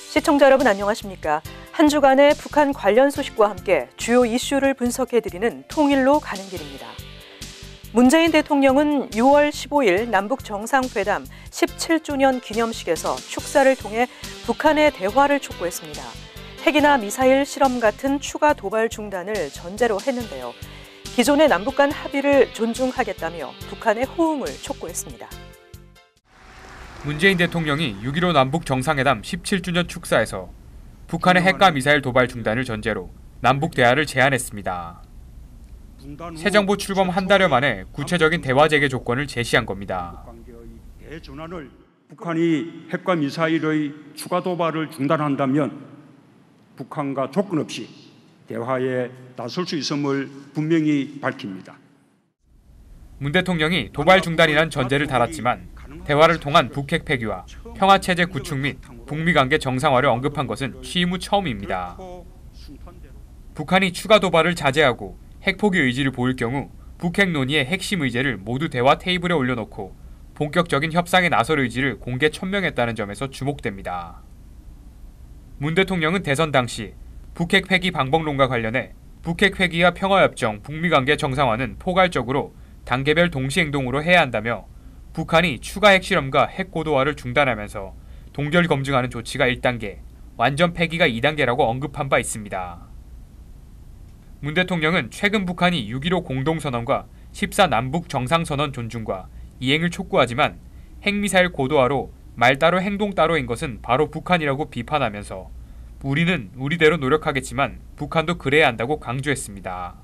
시청자 여러분 안녕하십니까? 한 주간의 북한 관련 소식과 함께 주요 이슈를 분석해드리는 통일로 가는 길입니다. 문재인 대통령은 6월 15일 남북 정상회담 17주년 기념식에서 축사를 통해 북한의 대화를 촉구했습니다. 핵이나 미사일 실험 같은 추가 도발 중단을 전제로 했는데요. 기존의 남북 간 합의를 존중하겠다며 북한의 호응을 촉구했습니다. 문재인 대통령이 6.15 남북 정상회담 17주년 축사에서 북한의 핵과 미사일 도발 중단을 전제로 남북 대화를 제안했습니다. 새 정부 출범 한 달여 만에 구체적인 대화 재개 조건을 제시한 겁니다. 북한이 핵과 미사일의 추가 도발을 중단한다면 북한과 조건 없이 대화에 나설 수 있음을 분명히 밝힙니다. 문 대통령이 도발 중단이란 전제를 달았지만 대화를 통한 북핵 폐기와 평화체제 구축 및 북미 관계 정상화를 언급한 것은 취임 후 처음입니다. 북한이 추가 도발을 자제하고 핵포기 의지를 보일 경우 북핵 논의의 핵심 의제를 모두 대화 테이블에 올려놓고 본격적인 협상에 나설 의지를 공개 천명했다는 점에서 주목됩니다. 문 대통령은 대선 당시 북핵 폐기 방법론과 관련해 북핵 회기와 평화협정, 북미 관계 정상화는 포괄적으로 단계별 동시행동으로 해야 한다며 북한이 추가 핵실험과 핵고도화를 중단하면서 동결 검증하는 조치가 1단계, 완전 폐기가 2단계라고 언급한 바 있습니다. 문 대통령은 최근 북한이 6.15 공동선언과 14 남북 정상선언 존중과 이행을 촉구하지만 핵미사일 고도화로 말 따로 행동 따로인 것은 바로 북한이라고 비판하면서 우리는 우리대로 노력하겠지만 북한도 그래야 한다고 강조했습니다.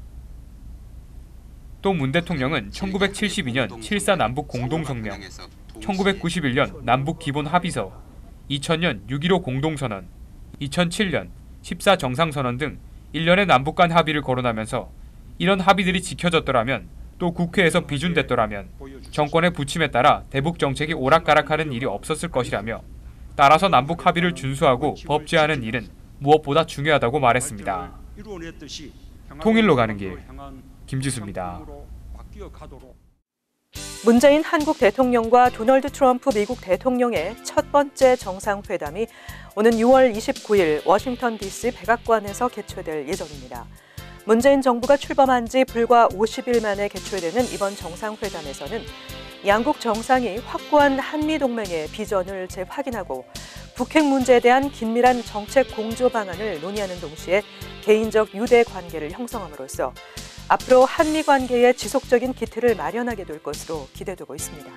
또 문 대통령은 1972년 7.4 남북 공동성명, 1991년 남북 기본 합의서, 2000년 6.15 공동선언, 2007년 14 정상선언 등 일련의 남북 간 합의를 거론하면서 이런 합의들이 지켜졌더라면 또 국회에서 비준됐더라면 정권의 부침에 따라 대북 정책이 오락가락하는 일이 없었을 것이라며 따라서 남북 합의를 준수하고 법제하는 일은 무엇보다 중요하다고 말했습니다. 통일로 가는 길, 김지수입니다. 문재인 한국 대통령과 도널드 트럼프 미국 대통령의 첫 번째 정상회담이 오는 6월 29일 워싱턴 DC 백악관에서 개최될 예정입니다. 문재인 정부가 출범한 지 불과 50일 만에 개최되는 이번 정상회담에서는 양국 정상이 확고한 한미동맹의 비전을 재확인하고 북핵 문제에 대한 긴밀한 정책 공조 방안을 논의하는 동시에 개인적 유대 관계를 형성함으로써 앞으로 한미 관계의 지속적인 기틀을 마련하게 될 것으로 기대되고 있습니다.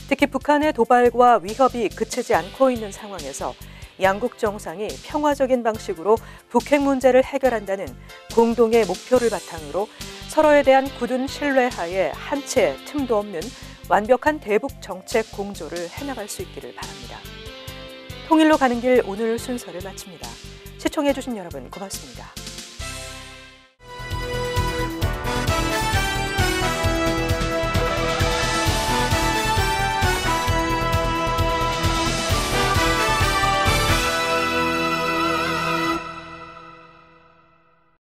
특히 북한의 도발과 위협이 그치지 않고 있는 상황에서 양국 정상이 평화적인 방식으로 북핵 문제를 해결한다는 공동의 목표를 바탕으로 서로에 대한 굳은 신뢰하에 한 채 틈도 없는 완벽한 대북 정책 공조를 해나갈 수 있기를 바랍니다. 통일로 가는 길 오늘 순서를 마칩니다. 시청해주신 여러분 고맙습니다.